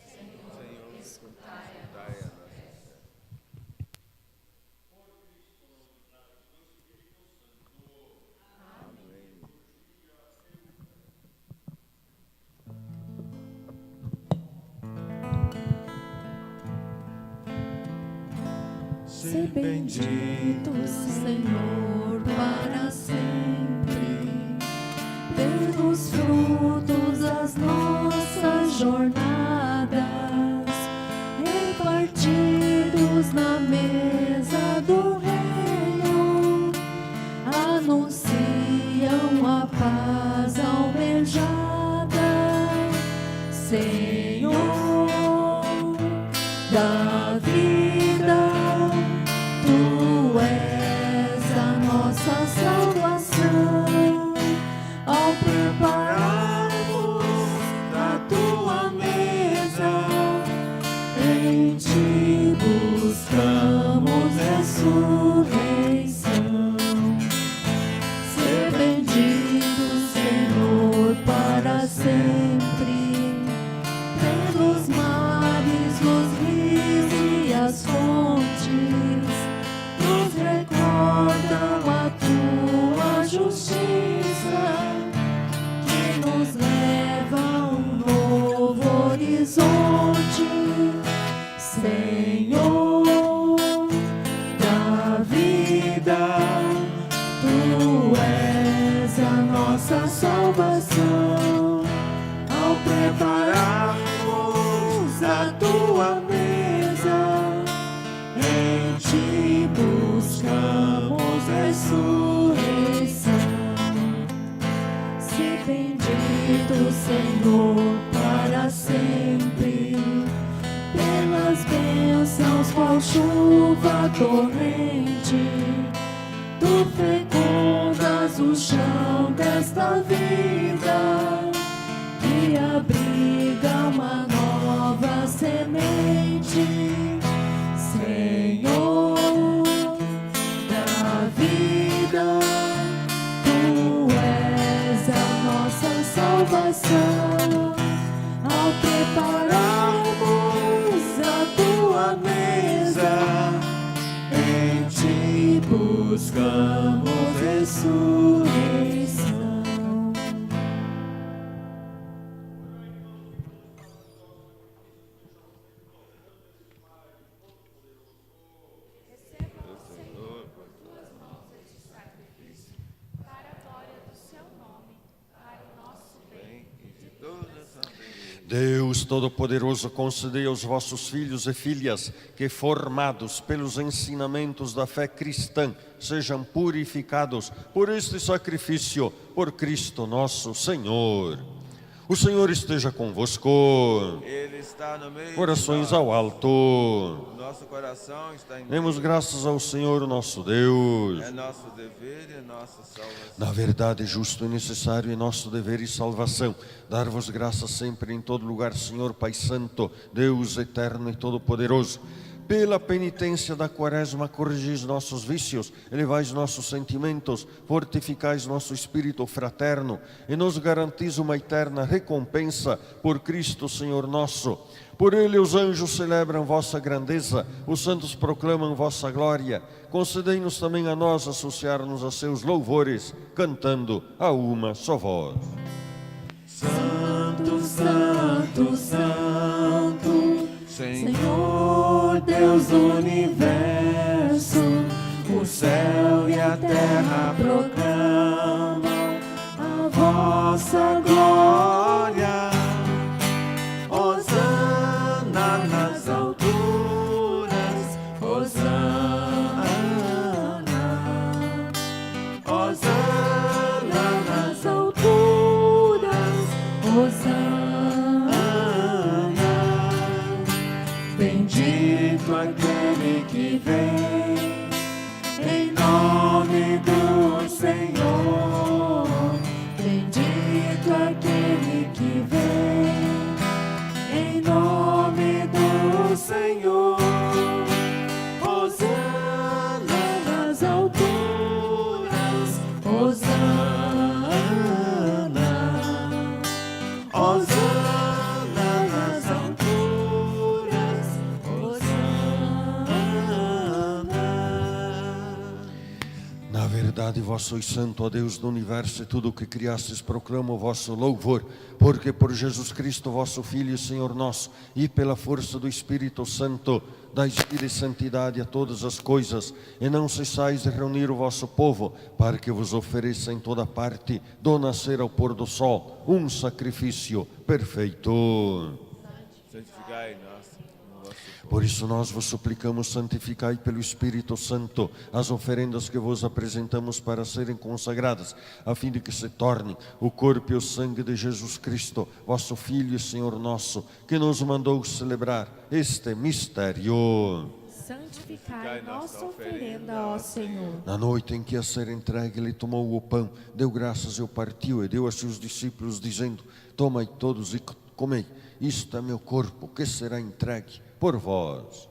Senhor, escutai a nossa prece. Se bendito, Senhor, para sempre, pelos frutos das nossas jornadas, repartidos na mesa do reino, anunciam a paz almejada. Senhor da vida, Tu és a nossa salvação. ressurreição. Ser bendito, Senhor, para sempre. Pelos mares, os rios e as fontes nos recordam a tua justiça, que nos leva a um novo horizonte. Senhor da vida, tu és a nossa salvação. Ao prepararmos a tua mesa, em ti buscamos ressurreição. Se bendito, Senhor, para sempre, pelas bênçãos qual chuva torrente, tu fecundas o chão desta vida, que abriga uma nova semente. Senhor da vida, tu és a nossa salvação. Ao prepararmos a tua mesa, em ti buscamos ressurreição. Deus Todo-Poderoso, concedei aos vossos filhos e filhas que, formados pelos ensinamentos da fé cristã, sejam purificados por este sacrifício, por Cristo nosso Senhor. O Senhor esteja convosco. Ele está no meio Corações de nós. ao alto. O nosso coração está em Demos Deus. graças ao Senhor nosso Deus. É nosso dever e nossa salvação. Na verdade, justo e necessário é nosso dever e salvação dar-vos graças sempre em todo lugar, Senhor Pai Santo, Deus eterno e todo-poderoso. Pela penitência da quaresma, corrigis nossos vícios, elevais nossos sentimentos, fortificais nosso espírito fraterno e nos garantis uma eterna recompensa por Cristo Senhor nosso. Por ele os anjos celebram vossa grandeza, os santos proclamam vossa glória. Concedei-nos também a nós associar-nos a seus louvores, cantando a uma só voz. Santo, Santo, Santo, Senhor, Deus do universo, o céu e a terra proclamam a vossa glória. Hosana nas alturas, Hosana, Hosana nas alturas, Hosana. Bendito aquele que vem em nome do Senhor. Bendito aquele que vem em nome do Senhor. Hosana nas alturas, Hosana, Hosana nas alturas, Hosana. Na verdade, vós sois santo, ó Deus do universo, e tudo o que criastes proclama o vosso louvor, porque por Jesus Cristo, vosso Filho e Senhor nosso, e pela força do Espírito Santo, dais vida e santidade a todas as coisas, e não cessais de reunir o vosso povo, para que vos ofereça em toda parte, do nascer ao pôr do sol, um sacrifício perfeito. santificai nós no vosso Por isso nós vos suplicamos, santificai pelo Espírito Santo as oferendas que vos apresentamos para serem consagradas, a fim de que se tornem o corpo e o sangue de Jesus Cristo, vosso Filho e Senhor nosso, que nos mandou celebrar este mistério. Santificai nossa oferenda, ó Senhor. Na noite em que a ser entregue, ele tomou o pão, deu graças e o partiu, e deu a seus discípulos, dizendo: tomai todos e comei, isto é meu corpo, que será entregue por vós.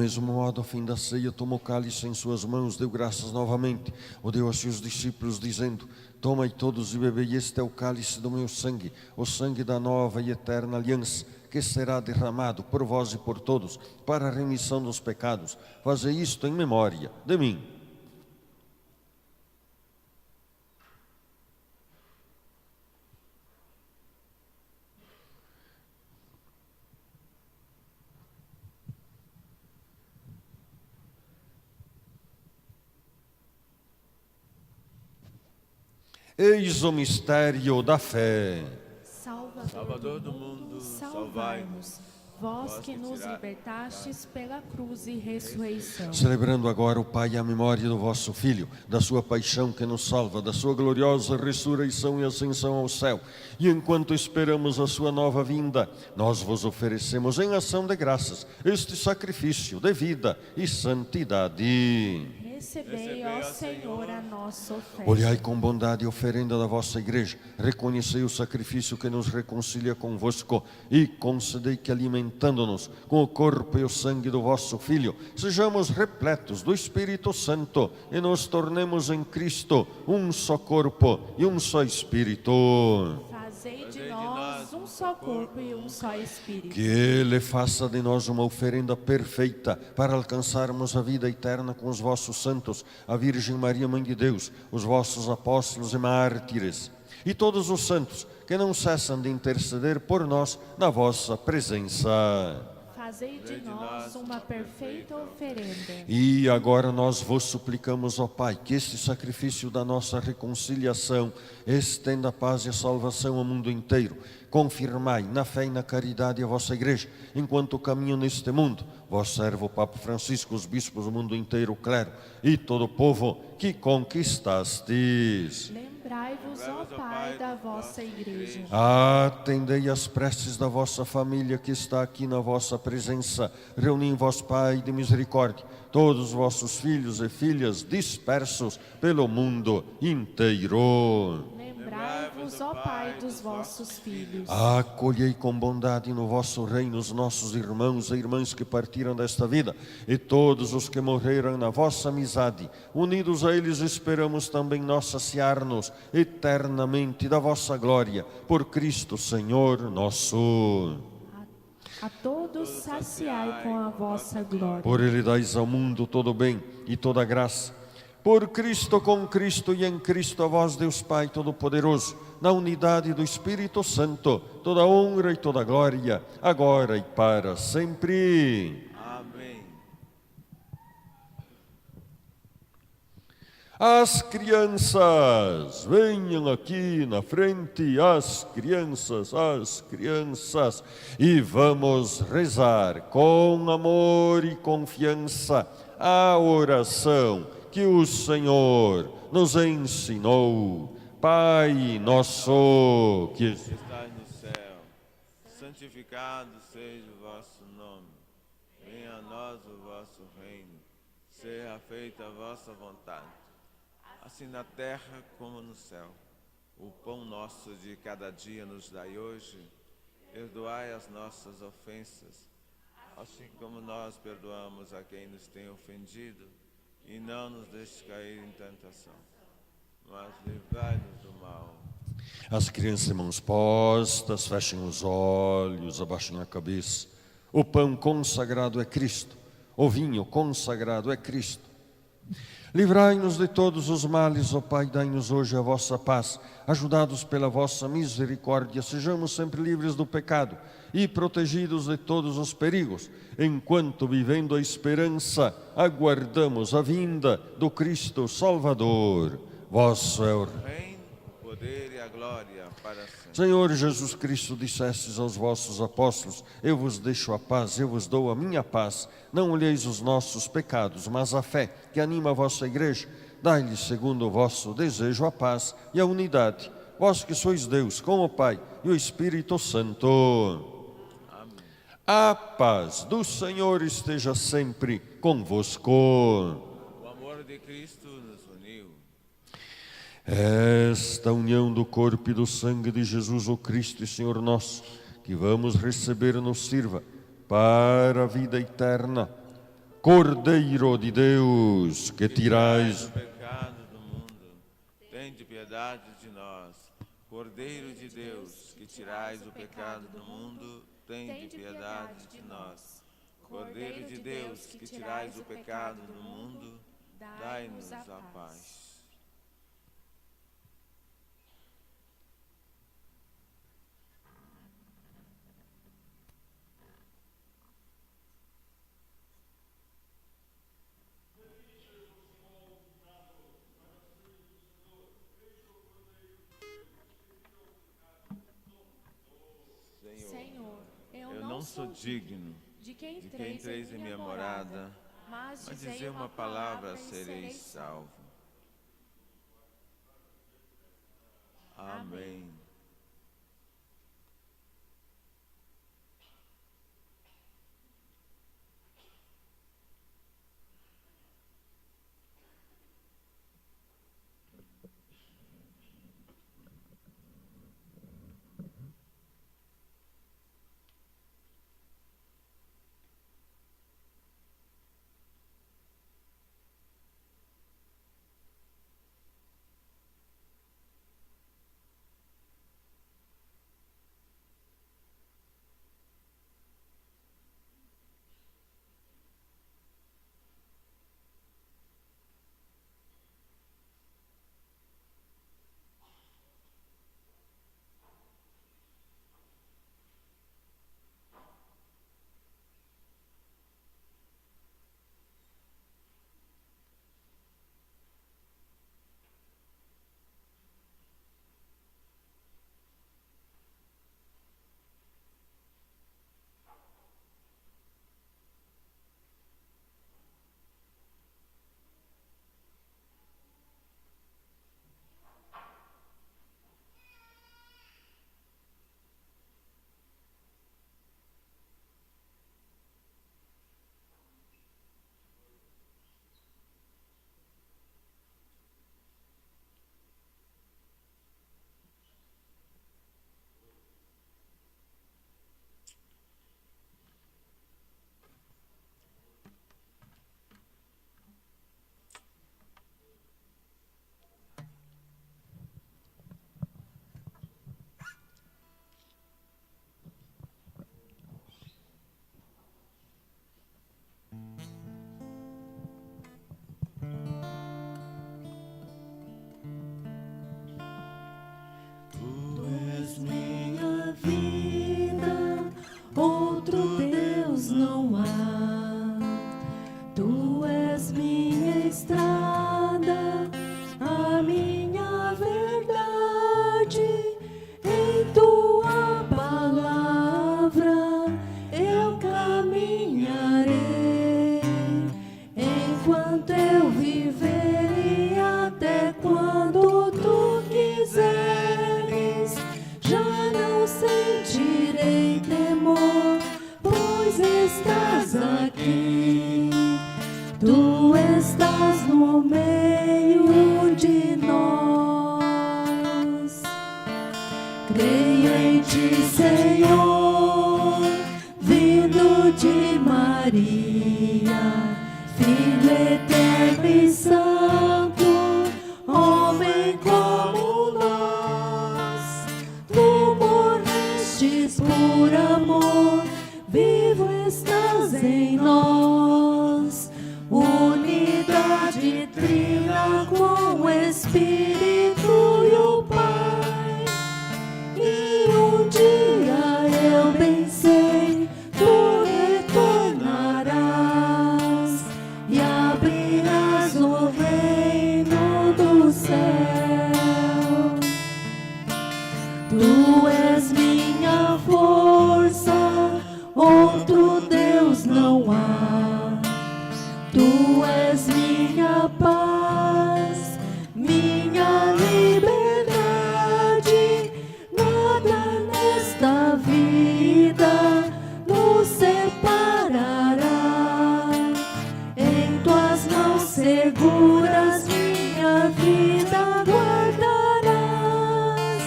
mesmo modo, ao fim da ceia, tomou o cálice em suas mãos, deu graças novamente, o deu aos seus discípulos, dizendo: tomai todos e bebei, este é o cálice do meu sangue, o sangue da nova e eterna aliança, que será derramado por vós e por todos, para a remissão dos pecados. Fazei isto em memória de mim. Eis o mistério da fé. Salvador do mundo, salvai-nos. Vós que nos libertastes pela cruz e ressurreição. Celebrando agora, o Pai, a memória do vosso Filho, da sua paixão que nos salva, da sua gloriosa ressurreição e ascensão ao céu. E enquanto esperamos a sua nova vinda, nós vos oferecemos em ação de graças este sacrifício de vida e santidade. Recebei, ó Senhor, a nossa oferta. Olhai com bondade a oferenda da vossa igreja, reconhecei o sacrifício que nos reconcilia convosco e concedei que, alimentando-nos com o corpo e o sangue do vosso Filho, sejamos repletos do Espírito Santo e nos tornemos em Cristo um só corpo e um só Espírito. Fazei de nós um só corpo e um só Espírito. Que Ele faça de nós uma oferenda perfeita para alcançarmos a vida eterna com os vossos santos, a Virgem Maria, Mãe de Deus, os vossos apóstolos e mártires, e todos os santos que não cessam de interceder por nós na vossa presença. Fazei de nós uma perfeita oferenda. E agora nós vos suplicamos, ó Pai, que este sacrifício da nossa reconciliação estenda a paz e a salvação ao mundo inteiro. Confirmai na fé e na caridade a vossa igreja, enquanto caminham neste mundo, vós servo o Papa Francisco, os bispos do mundo inteiro, o clero e todo o povo que conquistastes. Lembrai-vos, ó Pai, da vossa igreja. Atendei as preces da vossa família que está aqui na vossa presença. Reuni em vós, Pai de misericórdia, todos os vossos filhos e filhas dispersos pelo mundo inteiro. Lembrai-vos, ó Pai, dos vossos filhos. Acolhei com bondade no vosso reino os nossos irmãos e irmãs que partiram desta vida e todos os que morreram na vossa amizade. Unidos a eles esperamos também nós saciar-nos eternamente da vossa glória, por Cristo Senhor nosso. A todos saciai com a vossa glória. Por Ele dais ao mundo todo o bem e toda a graça. Por Cristo, com Cristo e em Cristo, a vós, Deus Pai Todo-Poderoso, na unidade do Espírito Santo, toda a honra e toda a glória, agora e para sempre. Amém. As crianças, venham aqui na frente, as crianças, e vamos rezar com amor e confiança a oração que o Senhor nos ensinou. Pai nosso que Estais no céu, santificado seja o vosso nome. Venha a nós o vosso reino. Seja feita a vossa vontade, assim na terra como no céu. O pão nosso de cada dia nos dai hoje. Perdoai as nossas ofensas, assim como nós perdoamos a quem nos tem ofendido. E não nos deixe cair em tentação, mas livrai-nos do mal. as crianças de mãos postas, fechem os olhos, abaixem a cabeça. O pão consagrado é Cristo, o vinho consagrado é Cristo. Livrai-nos de todos os males, ó Pai, dai-nos hoje a vossa paz. Ajudados pela vossa misericórdia, sejamos sempre livres do pecado e protegidos de todos os perigos, enquanto, vivendo a esperança, aguardamos a vinda do Cristo Salvador. Vosso é o Reino, o poder e a glória para sempre. Senhor Jesus Cristo, dissestes aos vossos apóstolos: eu vos deixo a paz, eu vos dou a minha paz. Não olheis os nossos pecados, mas a fé que anima a vossa igreja. Dai-lhe, segundo o vosso desejo, a paz e a unidade. Vós que sois Deus, com o Pai e o Espírito Santo. Amém. A paz do Senhor esteja sempre convosco. O amor de Cristo nos uniu. Esta união do corpo e do sangue de Jesus, o Cristo e Senhor nosso, que vamos receber, nos sirva para a vida eterna. Cordeiro de Deus, que tirais o pecado do mundo, tende piedade de nós. Cordeiro de Deus, que tirais o pecado do mundo, tende piedade de nós. Cordeiro de Deus, que tirais o pecado do mundo, dai-nos a paz. Senhor, Eu não sou digno de quem de que entreis em minha morada, mas dizer uma palavra serei salvo. Amém. Outro Deus não há. Tu és minha estrada, a minha verdade. Em tua palavra eu caminharei, enquanto eu viver e até quando tu quiseres. Já não sentirei temor, pois estás aqui. Tu estás no meio de nós. Creio em ti, Senhor, vindo de Maria, Filho eterno e santo, homem como nós. Tu morrestes por amor, vivo estás em nós. Unidade trina com o Espírito e o Pai. E um dia eu bem sei, tu retornarás e abrirás o reino do céu. Tu és minha força, outro Deus não há. Tu és minha paz, minha liberdade. Nada nesta vida nos separará. Em tuas mãos seguras minha vida guardarás.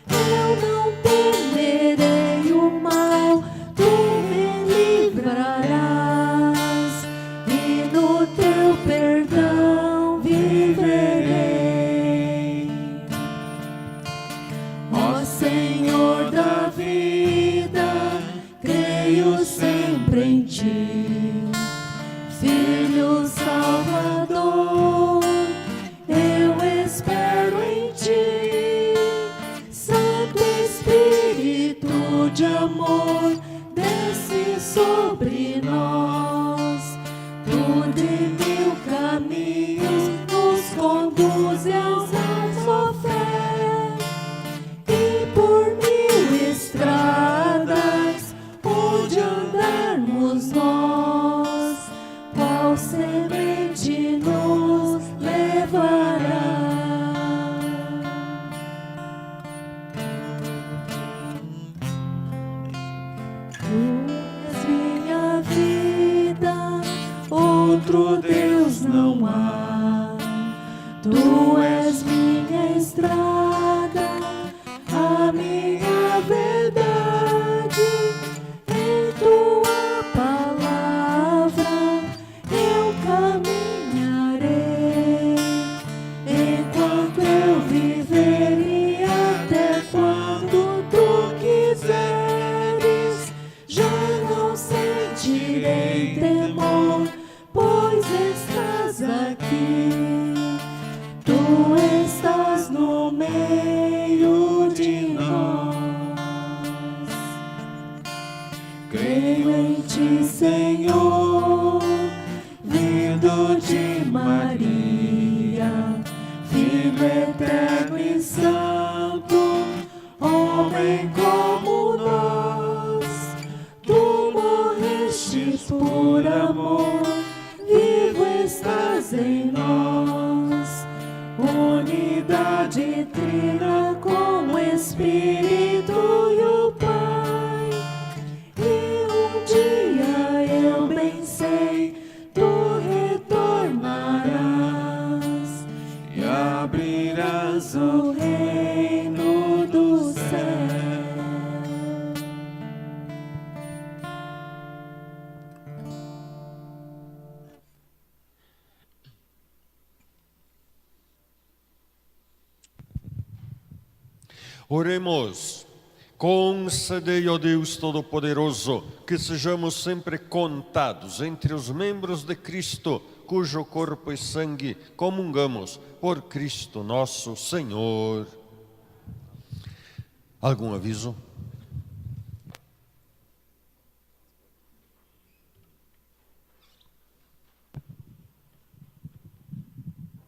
Eu não temerei o mal, tu me livrarás. E Tu és minha estrada, a minha verdade. Em tua palavra eu caminharei, enquanto eu viver e até quando tu quiseres. Já não sentirei temor, pois estás aqui. Tu estás no meio de nós. Creio em ti, Senhor, vindo de Maria, Filho eterno e santo, homem como nós. Tu morrestes por amor, vivo estás em nós. Unidade trina com o Espírito e o Pai. E um dia eu bem sei, tu retornarás e abrirás o reino do céu. Oremos. Concedei, ó Deus Todo-Poderoso, que sejamos sempre contados entre os membros de Cristo, cujo corpo e sangue comungamos por Cristo nosso Senhor. Algum aviso?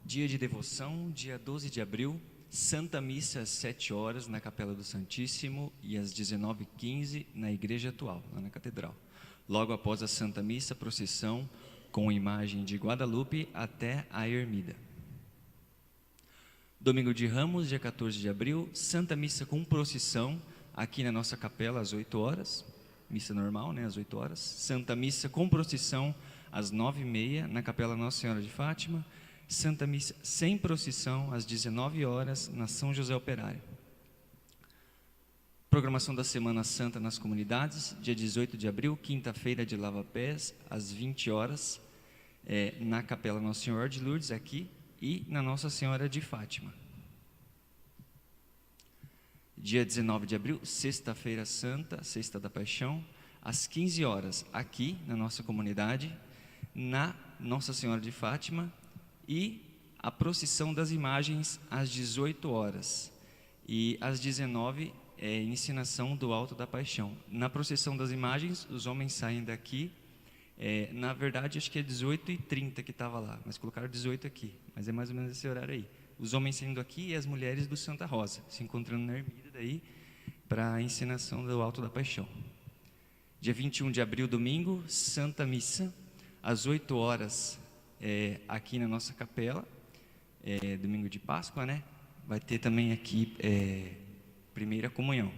Dia de devoção, dia 12 de abril, Santa Missa às 7 horas na Capela do Santíssimo e às 19h15 na Igreja Atual, lá na Catedral. Logo após a Santa Missa, procissão com imagem de Guadalupe até a Ermida. Domingo de Ramos, dia 14 de abril, Santa Missa com procissão aqui na nossa capela às 8 horas, missa normal, né, às 8 horas. Santa Missa com procissão às 9h30 na Capela Nossa Senhora de Fátima. Santa Missa sem procissão às 19 horas na São José Operário. Programação da Semana Santa nas comunidades, dia 18 de abril, quinta-feira de lava-pés, às 20 horas, na Capela Nossa Senhora de Lourdes, aqui, e na Nossa Senhora de Fátima. Dia 19 de abril, sexta-feira santa, sexta da Paixão, às 15 horas, aqui na nossa comunidade, na Nossa Senhora de Fátima, e a procissão das imagens às 18 horas. E às 19 ensinação do Alto da Paixão. Na procissão das imagens, os homens saem daqui. Na verdade, acho que é 18h30 que estava lá, mas colocaram 18 aqui. Mas é mais ou menos esse horário aí. Os homens saindo aqui e as mulheres do Santa Rosa, se encontrando na ermida daí, para a ensinação do Alto da Paixão. Dia 21 de abril, domingo, Santa Missa, às 8 horas, aqui na nossa capela, domingo de Páscoa, né? Vai ter também aqui primeira comunhão.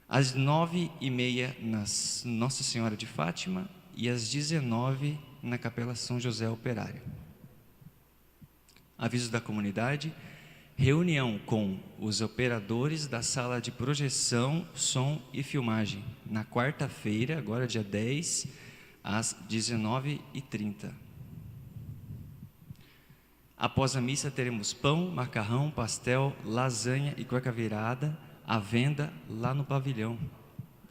Às 9h30 na Nossa Senhora de Fátima e às 19h na Capela São José Operário. Aviso da comunidade: reunião com os operadores da sala de projeção, som e filmagem na quarta-feira, agora dia 10, às 19h30. Após a missa teremos pão, macarrão, pastel, lasanha e cueca virada à venda lá no pavilhão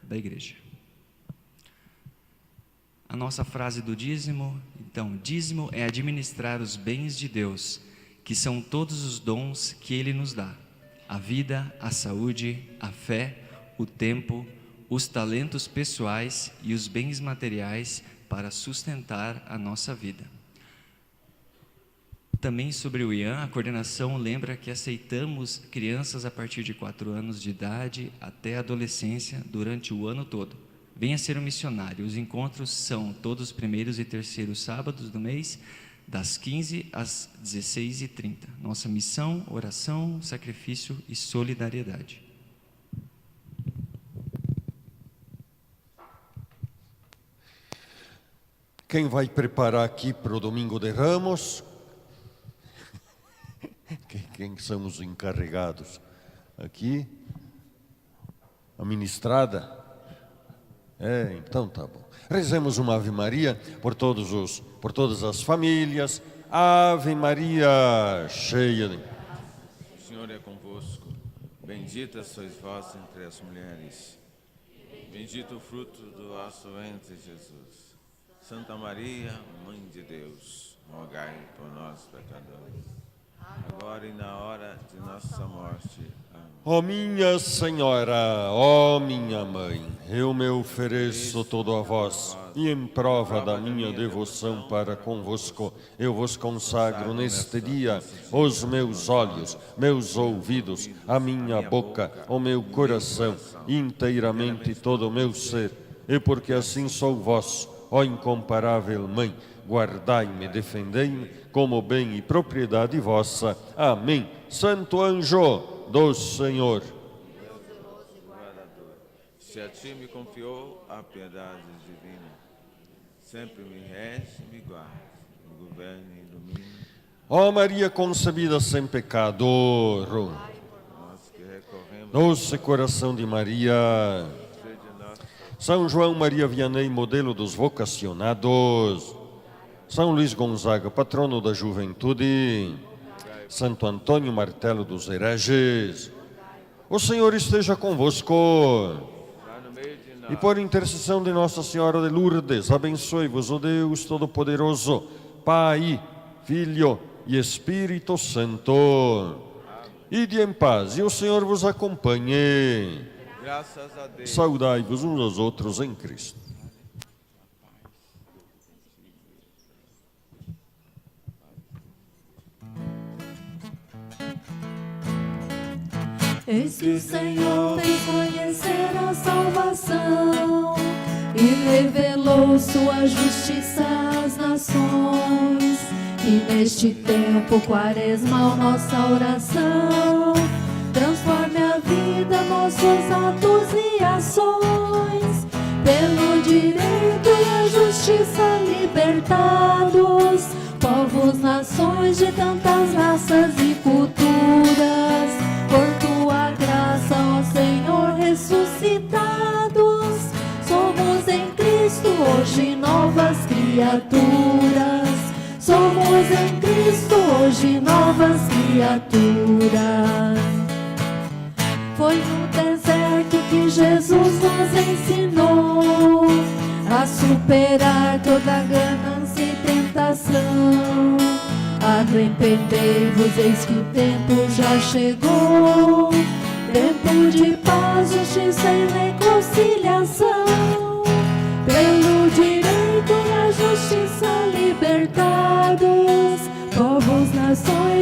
da igreja. A nossa frase do dízimo, então, dízimo é administrar os bens de Deus, que são todos os dons que Ele nos dá: a vida, a saúde, a fé, o tempo, os talentos pessoais e os bens materiais para sustentar a nossa vida. Também sobre o IAN, a coordenação lembra que aceitamos crianças a partir de 4 anos de idade até a adolescência durante o ano todo. Venha ser um missionário. Os encontros são todos os primeiros e terceiros sábados do mês, das 15 às 16h30. Nossa missão, oração, sacrifício e solidariedade. Quem vai preparar aqui para o Domingo de Ramos, Quem são os encarregados? Aqui, a ministrada? Então tá bom. Rezemos uma Ave Maria por todas as famílias. Ave Maria, cheia de... O Senhor é convosco. Bendita sois vós entre as mulheres. Bendito o fruto do vosso ventre, Jesus. Santa Maria, Mãe de Deus, rogai por nós, pecadores, agora e na hora de nossa morte. Amém. Ó minha Senhora, ó minha Mãe, eu me ofereço todo a vós, e em prova da minha devoção para convosco, eu vos consagro neste dia os meus olhos, meus ouvidos, a minha boca, o meu coração, inteiramente todo o meu ser, e porque assim sou vosso, ó incomparável Mãe, guardai-me, defendei-me, como bem e propriedade vossa. Amém. Santo anjo do Senhor, Se a ti me confiou a piedade divina, sempre me rege, me guarde, me governe e ilumine. ó Maria concebida sem pecado, Nós que recorremos doce coração de Maria, sede nossa. São João Maria Vianney, modelo dos vocacionados, São Luís Gonzaga, patrono da juventude, Santo Antônio, martelo dos hereges, o Senhor esteja convosco, Está no meio de nós. e por intercessão de Nossa Senhora de Lourdes, abençoe-vos o Deus Todo-Poderoso, Pai, Filho e Espírito Santo. Ide em paz, e o Senhor vos acompanhe. Graças a Deus. Saudai-vos uns aos outros em Cristo. Eis que o Senhor fez conhecer a salvação e revelou sua justiça às nações. E neste tempo quaresmal nossa oração transforme a vida, nossos atos e ações. Pelo direito e a justiça libertados, povos, nações de tantas raças e culturas, por tua graça, ó Senhor, ressuscitados, somos em Cristo hoje novas criaturas. Somos em Cristo hoje novas criaturas. Foi no deserto que Jesus nos ensinou a superar toda ganância e tentação. Arrependei-vos, eis que o tempo já chegou, tempo de paz, justiça e reconciliação. Pelo direito e a justiça libertados, povos, nações